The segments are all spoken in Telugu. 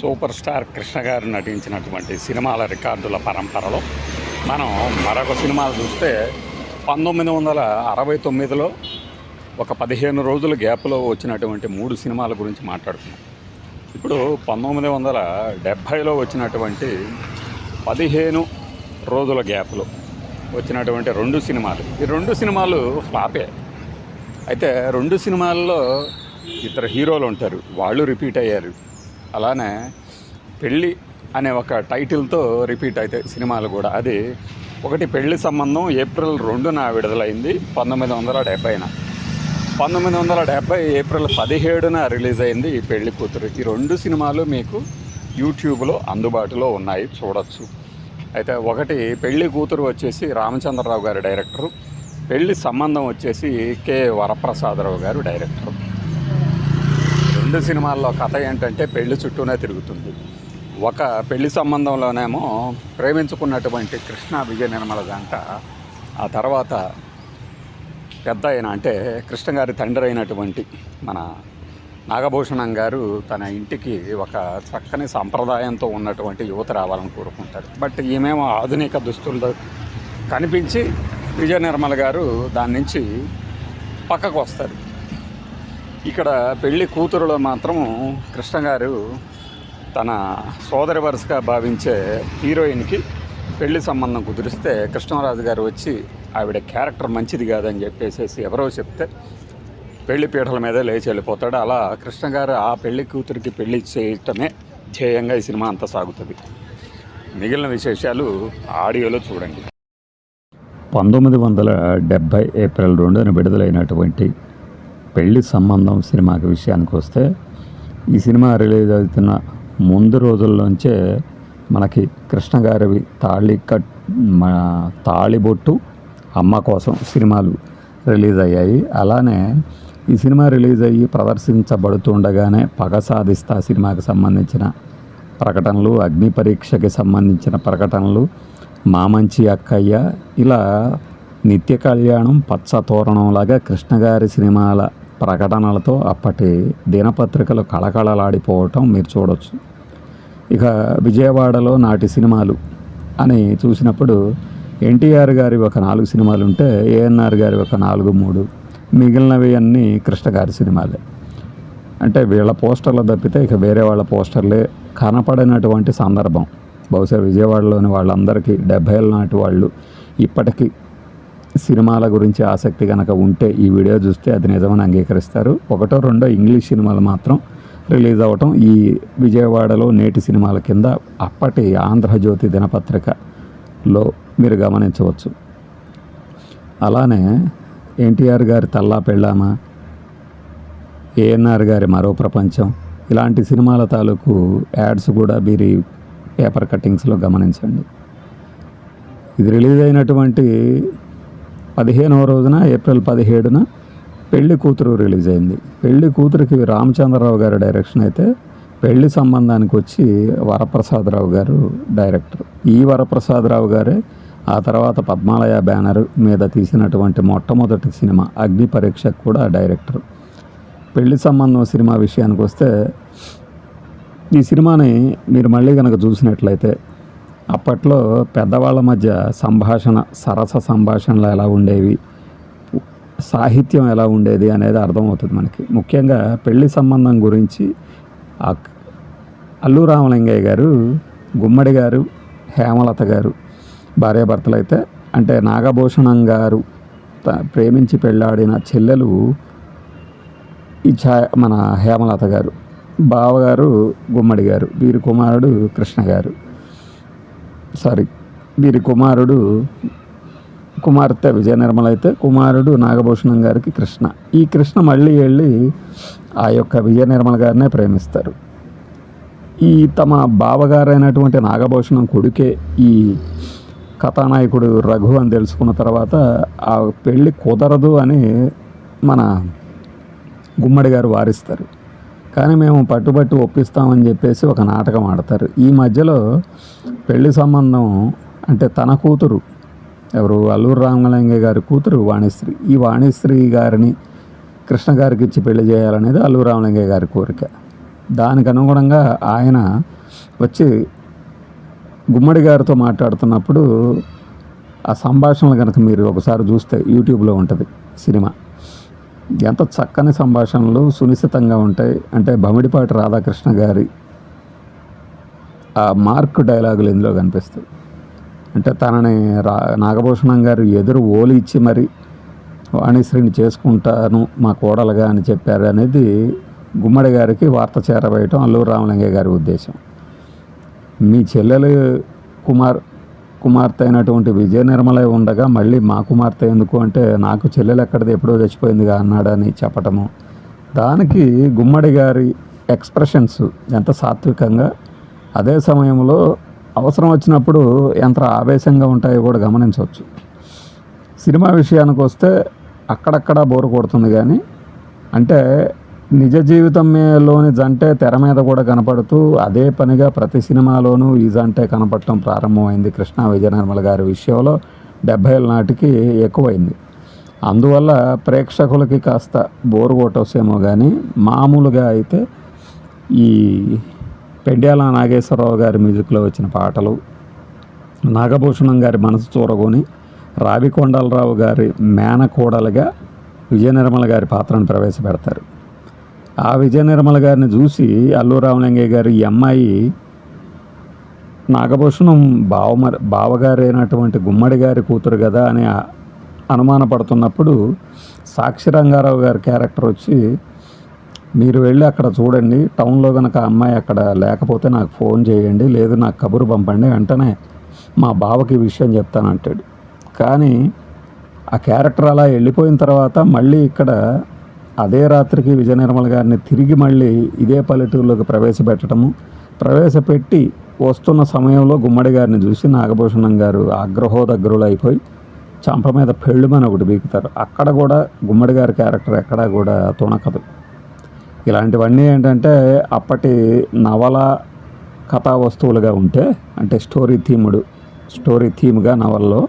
సూపర్ స్టార్ కృష్ణ గారు నటించినటువంటి సినిమాల రికార్డుల పరంపరలో మనం మరొక సినిమాలు చూస్తే 1969లో ఒక 15 రోజుల గ్యాప్లో వచ్చినటువంటి 3 సినిమాల గురించి మాట్లాడుతున్నాం. ఇప్పుడు 1970లో వచ్చినటువంటి 15 రోజుల గ్యాప్లో వచ్చినటువంటి 2 సినిమాలు. ఈ 2 సినిమాలు ఫ్లాపే. అయితే 2 సినిమాల్లో ఇద్దరు హీరోలు ఉంటారు, వాళ్ళు రిపీట్ అయ్యారు. అలానే పెళ్ళి అనే ఒక టైటిల్తో రిపీట్ అవుతాయి సినిమాలు కూడా. అది ఒకటి పెళ్లి సంబంధం ఏప్రిల్ 2న విడుదలైంది 1970న. 1970 ఏప్రిల్ 17న రిలీజ్ అయింది ఈ పెళ్లి కూతురు. ఈ 2 సినిమాలు మీకు యూట్యూబ్లో అందుబాటులో ఉన్నాయి, చూడొచ్చు. అయితే ఒకటి పెళ్లి కూతురు వచ్చేసి రామచంద్రరావు గారు డైరెక్టరు, పెళ్లి సంబంధం వచ్చేసి కె వరప్రసాదరావు గారు డైరెక్టరు. 2 సినిమాల్లో కథ ఏంటంటే పెళ్లి చుట్టూనే తిరుగుతుంది. ఒక పెళ్లి సంబంధంలోనేమో ప్రేమించుకున్నటువంటి కృష్ణ విజయ నిర్మల జంట ఆ తర్వాత పెద్ద అయిన అంటే కృష్ణ గారి తండ్రి అయినటువంటి మన నాగభూషణం గారు తన ఇంటికి ఒక చక్కని సంప్రదాయంతో ఉన్నటువంటి యువత రావాలని కోరుకుంటారు. బట్ ఈమెమో ఆధునిక దుస్తులతో కనిపించి విజయ నిర్మల గారు దాని నుంచి పక్కకు వస్తారు. ఇక్కడ పెళ్లి కూతురులో మాత్రం కృష్ణ గారు తన సోదరి వరుసగా భావించే హీరోయిన్కి పెళ్లి సంబంధం కుదిరిస్తే కృష్ణరాజు గారు వచ్చి ఆవిడ క్యారెక్టర్ మంచిది కాదని చెప్పేసి ఎవరో చెప్తే పెళ్లి పీటల మీదే లేచి వెళ్ళిపోతాడు. అలా కృష్ణ గారు ఆ పెళ్లి కూతురికి పెళ్లి చేయటమే ధ్యేయంగా ఈ సినిమా అంతా సాగుతుంది. మిగిలిన విశేషాలు ఆడియోలో చూడండి. 1970 ఏప్రిల్ 2న విడుదలైనటువంటి పెళ్లి సంబంధం సినిమాకి విషయానికి వస్తే, ఈ సినిమా రిలీజ్ అవుతున్న ముందు రోజుల్లోంచే మనకి కృష్ణ గారివి తాళిబొట్టు, అమ్మ కోసం సినిమాలు రిలీజ్ అయ్యాయి. అలానే ఈ సినిమా రిలీజ్ అయ్యి ప్రదర్శించబడుతుండగానే పగ సాధిస్తా సినిమాకి సంబంధించిన ప్రకటనలు, అగ్ని పరీక్షకి సంబంధించిన ప్రకటనలు, మామంచి అక్కయ్య, ఇలా నిత్య కళ్యాణం, పచ్చ తోరణంలాగా కృష్ణగారి సినిమాల ప్రకటనలతో అప్పటి దినపత్రికలు కళకళలాడిపోవటం మీరు చూడవచ్చు. ఇక విజయవాడలో నాటి సినిమాలు అని చూసినప్పుడు ఎన్టీఆర్ గారి ఒక 4 సినిమాలు ఉంటే ఏఎన్ఆర్ గారి ఒక 4-3, మిగిలినవి అన్నీ కృష్ణ గారి సినిమాలే. అంటే వీళ్ళ పోస్టర్లు తప్పితే ఇక వేరే వాళ్ళ పోస్టర్లే కనపడినటువంటి సందర్భం. బహుశా విజయవాడలోని వాళ్ళందరికీ 70ఏళ్ళ నాటి వాళ్ళు ఇప్పటికీ సినిమాల గురించి ఆసక్తి కనుక ఉంటే ఈ వీడియో చూస్తే అది నిజమని అంగీకరిస్తారు. 1-2 ఇంగ్లీష్ సినిమాలు మాత్రం రిలీజ్ అవ్వటం ఈ విజయవాడలో నేటి సినిమాల కింద అప్పటి ఆంధ్రజ్యోతి దినపత్రికలో మీరు గమనించవచ్చు. అలానే ఎన్టీఆర్ గారి తల్లా పెళ్ళామా, ఏఎన్ఆర్ గారి మరో ప్రపంచం, ఇలాంటి సినిమాల తాలూకు యాడ్స్ కూడా మీరు పేపర్ కట్టింగ్స్లో గమనించండి. ఇది రిలీజ్ అయినటువంటి 15వ రోజున ఏప్రిల్ 17న పెళ్లి కూతురు రిలీజ్ అయింది. పెళ్లి కూతురికి రామచంద్రరావు గారి డైరెక్షన్ అయితే, పెళ్లి సంబంధానికి వచ్చి వరప్రసాదరావు గారు డైరెక్టర్. ఈ వరప్రసాదరావు గారే ఆ తర్వాత పద్మాలయ బ్యానర్ మీద తీసినటువంటి మొట్టమొదటి సినిమా అగ్ని పరీక్షకు కూడా డైరెక్టర్. పెళ్లి సంబంధం సినిమా విషయానికి వస్తే, ఈ సినిమాని మీరు మళ్ళీ కనుక చూసినట్లయితే అప్పట్లో పెద్దవాళ్ళ మధ్య సంభాషణ, సరస సంభాషణలు ఎలా ఉండేవి, సాహిత్యం ఎలా ఉండేది అనేది అర్థమవుతుంది మనకి. ముఖ్యంగా పెళ్లి సంబంధం గురించి అల్లు రామలింగయ్య గారు, గుమ్మడి గారు, హేమలత గారు భార్యాభర్తలు అయితే, అంటే నాగభూషణం గారు ప్రేమించి పెళ్ళాడిన చెల్లెలు మన హేమలత గారు, బావగారు గుమ్మడి గారు, వీరి కుమారుడు కృష్ణ గారు, వీరి కుమార్తె విజయ నిర్మల అయితే, కుమారుడు నాగభూషణం గారికి కృష్ణ. ఈ కృష్ణ మళ్ళీ వెళ్ళి ఆ యొక్క విజయ నిర్మల గారినే ప్రేమిస్తారు. ఈ తమ బావగారైనటువంటి నాగభూషణం కొడుకే ఈ కథానాయకుడు రఘు అని తెలుసుకున్న తర్వాత ఆ పెళ్ళి కుదరదు అని మన గుమ్మడి గారు వారిస్తారు. కానీ మేము పట్టుబట్టి ఒప్పిస్తామని చెప్పేసి ఒక నాటకం ఆడతారు. ఈ మధ్యలో పెళ్లి సంబంధం అంటే తన కూతురు ఎవరు, అల్లూరు రామలింగయ్య గారి కూతురు వాణిశ్రీ, ఈ వాణిశ్రీ గారిని కృష్ణ గారికి ఇచ్చి పెళ్లి చేయాలనేది అల్లూరు రామలింగయ్య గారి కోరిక. దానికి అనుగుణంగా ఆయన వచ్చి గుమ్మడి గారితో మాట్లాడుతున్నప్పుడు ఆ సంభాషణలు కనుక మీరు ఒకసారి చూస్తే యూట్యూబ్లో ఉంటుంది సినిమా. ఎంత చక్కని సంభాషణలు సునిశ్చితంగా ఉంటాయి అంటే బమిడిపాటి రాధాకృష్ణ గారి ఆ మార్క్ డైలాగులు ఇందులో కనిపిస్తాయి. అంటే తనని నాగభూషణం గారు ఎదురు ఓలి ఇచ్చి మరి వాణిశ్రీని చేసుకుంటాను మా కోడలుగా అని చెప్పారు అనేది గుమ్మడి గారికి వార్త చేరవేయటం అల్లూరు రామలింగయ్య గారి ఉద్దేశం. మీ చెల్లెలు కుమార్తె అయినటువంటి విజయ నిర్మల ఉండగా మళ్ళీ మా కుమార్తె ఎందుకు అంటే నాకు చెల్లెలు ఎక్కడిది ఎప్పుడో చచ్చిపోయిందిగా అన్నాడని చెప్పటము, దానికి గుమ్మడి గారి ఎక్స్ప్రెషన్స్ ఎంత సాత్వికంగా, అదే సమయంలో అవసరం వచ్చినప్పుడు ఎంత ఆవేశంగా ఉంటాయో కూడా గమనించవచ్చు. సినిమా విషయానికి వస్తే అక్కడక్కడ బోరు కొడుతుంది, కానీ అంటే నిజ జీవితంలోని జంటే తెర మీద కూడా కనపడుతూ అదే పనిగా ప్రతి సినిమాలోనూ ఈ జంటే కనపడటం ప్రారంభమైంది కృష్ణ విజయ నిర్మల గారి విషయంలో 70ల నాటికి ఎక్కువైంది. అందువల్ల ప్రేక్షకులకి కాస్త బోరు కొట్టొచ్చేమో, కానీ మామూలుగా అయితే ఈ పెండ్యాల నాగేశ్వరరావు గారి మ్యూజిక్లో వచ్చిన పాటలు, నాగభూషణం గారి మనసు చూరగొని రావికొండలరావు గారి మేనకోడలుగా విజయ నిర్మల గారి పాత్రను ప్రవేశపెడతారు. ఆ విజయ నిర్మల గారిని చూసి అల్లూరు రామలింగయ్య గారు ఈ అమ్మాయి నాగభూషణం బావగారైనటువంటి గుమ్మడి గారి కూతురు కదా అని అనుమానపడుతున్నప్పుడు సాక్షి రంగారావు గారి క్యారెక్టర్ వచ్చి, మీరు వెళ్ళి అక్కడ చూడండి, టౌన్లో కనుక అమ్మాయి అక్కడ లేకపోతే నాకు ఫోన్ చేయండి, లేదు నాకు కబురు పంపండి, వెంటనే మా బావకి విషయం చెప్తానంటాడు. కానీ ఆ క్యారెక్టర్ అలా వెళ్ళిపోయిన తర్వాత మళ్ళీ ఇక్కడ అదే రాత్రికి విజయ నిర్మల గారిని తిరిగి మళ్ళీ ఇదే పల్లెటూరులోకి ప్రవేశపెట్టి వస్తున్న సమయంలో గుమ్మడి గారిని చూసి నాగభూషణం గారు ఆగ్రహోదగ్రులు అయిపోయి చంప మీద పెళ్ళుమని ఒకటి బీకుతారు. అక్కడ కూడా గుమ్మడి గారి క్యారెక్టర్ ఎక్కడా కూడా తుణకదు. ఇలాంటివన్నీ ఏంటంటే అప్పటి నవల కథా వస్తువులుగా ఉంటే, అంటే స్టోరీ థీమ్గా నవల్లో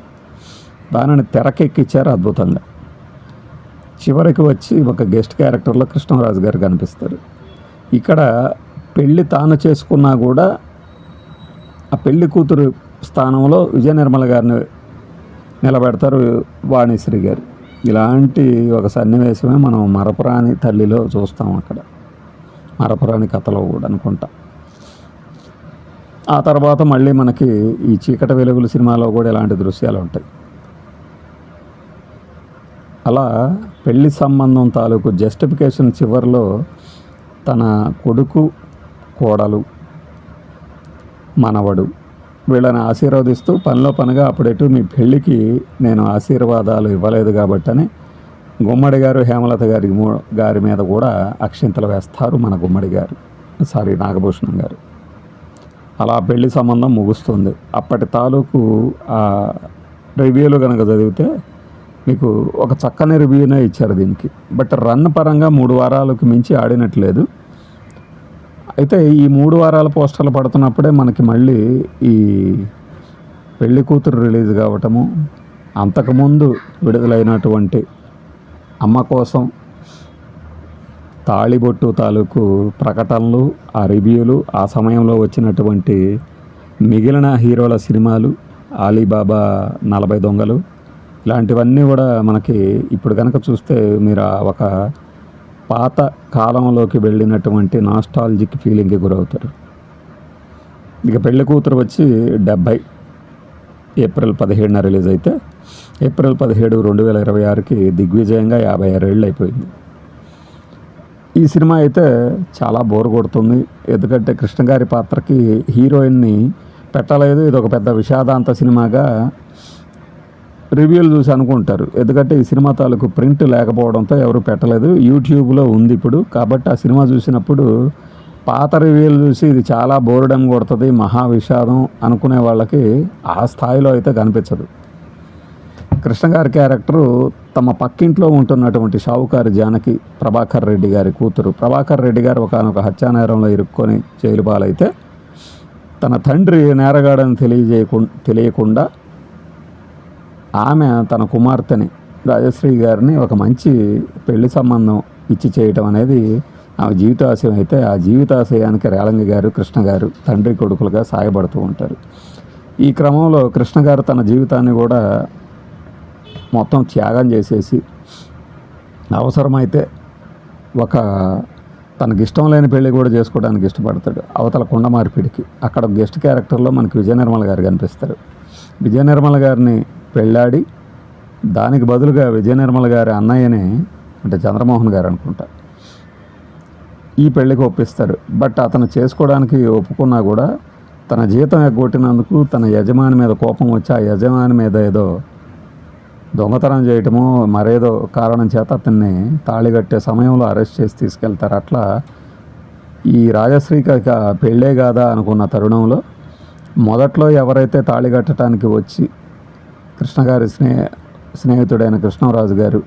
దానిని తెరకెక్కించారు అద్భుతంగా. చివరికి వచ్చి ఒక గెస్ట్ క్యారెక్టర్లో కృష్ణరాజు గారు కనిపిస్తారు. ఇక్కడ పెళ్ళి తాను చేసుకున్నా కూడా ఆ పెళ్లి కూతురు స్థానంలో విజయ నిర్మల గారిని నిలబెడతారు వాణిశ్రీ గారు. ఇలాంటి ఒక సన్నివేశమే మనం మరపురాని తల్లిలో చూస్తాం, అక్కడ మరపురాని కథలో కూడా అనుకుంటా. ఆ తర్వాత మళ్ళీ మనకి ఈ చీకటి వెలుగులు సినిమాలో కూడా ఇలాంటి దృశ్యాలు ఉంటాయి. అలా పెళ్లి సంబంధం తాలూకు జస్టిఫికేషన్ చివరిలో తన కొడుకు, కోడలు, మనవడు వీళ్ళని ఆశీర్వదిస్తూ పనిలో పనిగా అప్పుడెటు మీ పెళ్ళికి నేను ఆశీర్వాదాలు ఇవ్వలేదు కాబట్టని గుమ్మడి గారు హేమలత గారి మీద కూడా అక్షింతలు వేస్తారు మన నాగభూషణం గారు. అలా పెళ్లి సంబంధం ముగుస్తుంది. అప్పటి తాలూకు రివ్యూలు కనుక చదివితే మీకు ఒక చక్కని రివ్యూనే ఇచ్చారు దీనికి. బట్ రన్ పరంగా 3 వారాలకు మించి ఆడినట్లేదు. అయితే ఈ 3 వారాల పోస్టర్లు పడుతున్నప్పుడే మనకి మళ్ళీ ఈ పెళ్లి కూతురు రిలీజ్ కావటము, అంతకుముందు విడుదలైనటువంటి అమ్మ కోసం తాళిబొట్టు తాలూకు ప్రకటనలు, ఆ రివ్యూలు, ఆ సమయంలో వచ్చినటువంటి మిగిలిన హీరోల సినిమాలు, అలీబాబా 40 దొంగలు, ఇలాంటివన్నీ కూడా మనకి ఇప్పుడు కనుక చూస్తే మీరు ఒక పాత కాలంలోకి వెళ్ళినటువంటి నాస్టాలజిక్ ఫీలింగ్కి గురవుతారు. ఇక పెళ్లి కూతురు వచ్చి 70 ఏప్రిల్ 17న రిలీజ్ అయితే ఏప్రిల్ 17, 2026కి దిగ్విజయంగా 56 ఏళ్ళు అయిపోయింది. ఈ సినిమా అయితే చాలా బోర్ కొడుతుంది. ఎందుకంటే కృష్ణ గారి పాత్రకి హీరోయిన్ని పెట్టలేదు. ఇది ఒక పెద్ద విషాదాంత సినిమాగా రివ్యూలు చూసి అనుకుంటారు. ఎందుకంటే ఈ సినిమా తాలూకు ప్రింట్ లేకపోవడంతో ఎవరు పెట్టలేదు. యూట్యూబ్లో ఉంది ఇప్పుడు. కాబట్టి ఆ సినిమా చూసినప్పుడు పాత రివ్యూలు చూసి ఇది చాలా బోర్డం కొడుతుంది, మహా విషాదం అనుకునే వాళ్ళకి ఆ స్థాయిలో అయితే కనిపించదు. కృష్ణ గారి క్యారెక్టరు తమ పక్కింట్లో ఉంటున్నటువంటి షావుకారి జానకి, ప్రభాకర్ రెడ్డి గారి కూతురు. ప్రభాకర్ రెడ్డి గారు ఒకనొక హత్యానేరంలో ఇరుక్కొని జైలు పాలైతే తన తండ్రి నేరగాడని తెలియకుండా ఆమె తన కుమార్తెని రాజశ్రీ గారిని ఒక మంచి పెళ్లి సంబంధం ఇచ్చి చేయటం అనేది ఆమె జీవితాశయం అయితే ఆ జీవితాశయానికి రేలంగి గారు కృష్ణ గారు తండ్రి కొడుకులుగా సాయపడుతూ ఉంటారు. ఈ క్రమంలో కృష్ణ గారు తన జీవితాన్ని కూడా మొత్తం త్యాగం చేసేసి అవసరమైతే ఒక తనకి ఇష్టం లేని పెళ్ళి కూడా చేసుకోవడానికి ఇష్టపడతాడు. అవతల కొండ మార్పిడికి అక్కడ గెస్ట్ క్యారెక్టర్లో మనకి విజయ నిర్మల గారు కనిపిస్తారు. విజయ నిర్మల గారిని పెళ్ళాడి దానికి బదులుగా విజయ నిర్మల గారి అన్నయ్యని, అంటే చంద్రమోహన్ గారు అనుకుంటా, ఈ పెళ్ళికి ఒప్పిస్తారు. బట్ అతను చేసుకోవడానికి ఒప్పుకున్నా కూడా తన జీతం ఎగ్గొట్టినందుకు తన యజమాని మీద కోపం వచ్చి ఆ యజమాని మీద ఏదో దొంగతనం చేయటమో మరేదో కారణం చేత అతన్ని తాళిగట్టే సమయంలో అరెస్ట్ చేసి తీసుకెళ్తారు. అట్లా ఈ రాజశ్రీకి పెళ్ళే కాదా అనుకున్న తరుణంలో మొదట్లో ఎవరైతే తాళిగట్టడానికి వచ్చి కృష్ణగారి స్నేహితుడైన కృష్ణరాజు గారు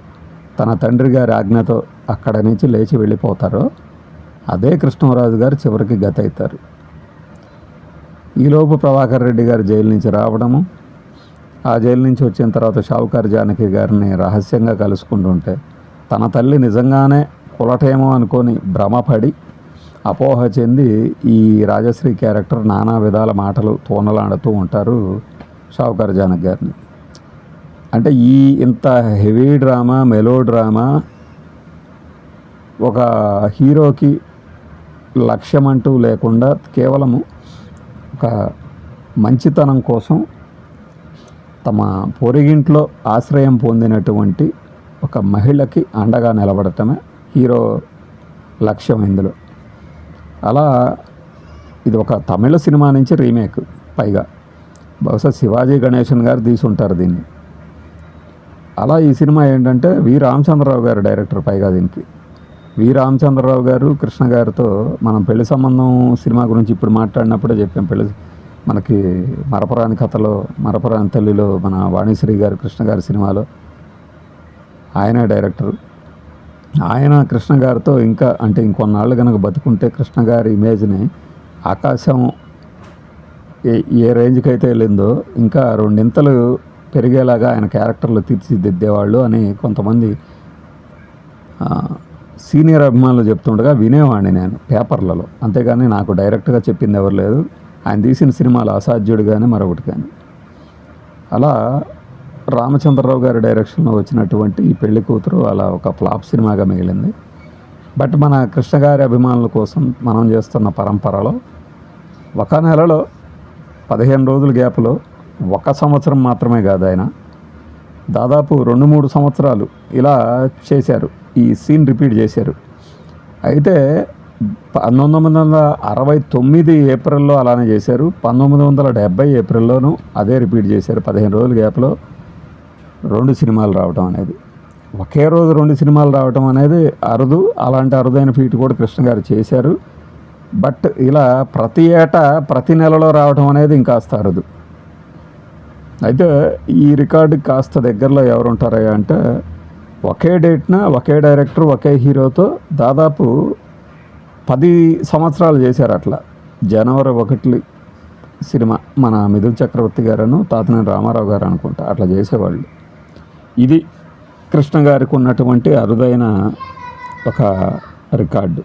తన తండ్రి గారి ఆజ్ఞతో అక్కడ నుంచి లేచి వెళ్ళిపోతారో అదే కృష్ణరాజు గారు చివరికి గత అవుతారు. ఈలోపు ప్రభాకర్ రెడ్డి గారు జైలు నుంచి రావడము, ఆ జైలు నుంచి వచ్చిన తర్వాత షావుకారు జానకి గారిని రహస్యంగా కలుసుకుంటుంటే తన తల్లి నిజంగానే కులటేమో అనుకొని భ్రమపడి అపోహ చెంది ఈ రాజశ్రీ క్యారెక్టర్ నానా విధాల మాటలు తోనలాడుతూ ఉంటారు షావుకారు జానకి గారిని. అంటే ఇంత హెవీ డ్రామా, మెలో డ్రామా, ఒక హీరోకి లక్ష్యం అంటూ లేకుండా కేవలము ఒక మంచితనం కోసం తమ పొరిగింట్లో ఆశ్రయం పొందినటువంటి ఒక మహిళకి అండగా నిలబడటమే హీరో లక్ష్యం ఇందులో. అలా ఇది ఒక తమిళ సినిమా నుంచి రీమేక్, పైగా బహుశా శివాజీ గణేశన్ గారు తీసుంటారు దీన్ని. అలా ఈ సినిమా ఏంటంటే వి రామచంద్రరావు గారు డైరెక్టర్. పైగా దీనికి వి రామచంద్రరావు గారు కృష్ణ గారితో మనం పెళ్లి సంబంధం సినిమా గురించి ఇప్పుడు మాట్లాడినప్పుడే చెప్పాం. మనకి మరపురాని కథలో, మరపురాని తల్లిలో మన వాణిశ్రీ గారు కృష్ణ గారి సినిమాలో ఆయన డైరెక్టరు. ఆయన కృష్ణ గారితో ఇంకా అంటే ఇంకొన్నాళ్ళు కనుక బతుకుంటే కృష్ణ గారి ఇమేజ్ని ఆకాశం ఏ రేంజ్కి అయితే వెళ్ళిందో ఇంకా రెండింతలు పెరిగేలాగా ఆయన క్యారెక్టర్లు తీర్చిదిద్దేవాళ్ళు అని కొంతమంది సీనియర్ అభిమానులు చెప్తుండగా వినేవాడిని నేను పేపర్లలో. అంతేగాని నాకు డైరెక్ట్గా చెప్పింది ఎవరు లేదు. ఆయన తీసిన సినిమాలు అసాధ్యుడు కానీ మరొకటి కానీ. అలా రామచంద్రరావు గారి డైరెక్షన్లో వచ్చినటువంటి ఈ పెళ్లి కూతురు అలా ఒక ఫ్లాప్ సినిమాగా మిగిలింది. బట్ మన కృష్ణ గారి అభిమానుల కోసం మనం చేస్తున్న పరంపరలో ఒక నెలలో 15 రోజుల గ్యాప్లో 1 సంవత్సరం మాత్రమే కాదు, ఆయన దాదాపు 2-3 సంవత్సరాలు ఇలా చేశారు, ఈ సీన్ రిపీట్ చేశారు. అయితే 1969 ఏప్రిల్లో అలానే చేశారు, 1970 ఏప్రిల్లోనూ అదే రిపీట్ చేశారు. 15 రోజుల గ్యాప్లో 2 సినిమాలు రావడం అనేది, ఒకే రోజు 2 సినిమాలు రావడం అనేది అరుదు. అలాంటి అరుదైన ఫీట్ కూడా కృష్ణ గారు చేశారు. బట్ ఇలా ప్రతి ఏటా ప్రతి నెలలో రావడం అనేది ఇంకాస్త అరుదు. అయితే ఈ రికార్డుకి కాస్త దగ్గరలో ఎవరు ఉంటారా అంటే ఒకే డేట్న ఒకే డైరెక్టర్ ఒకే హీరోతో దాదాపు 10 సంవత్సరాలు చేశారు. అట్లా జనవరి 1 సినిమా మన మిథున్ చక్రవర్తి గారను తాతనేని రామారావు గారు అనుకుంటా అట్లా చేసేవాళ్ళు. ఇది కృష్ణ గారికి ఉన్నటువంటి అరుదైన ఒక రికార్డు.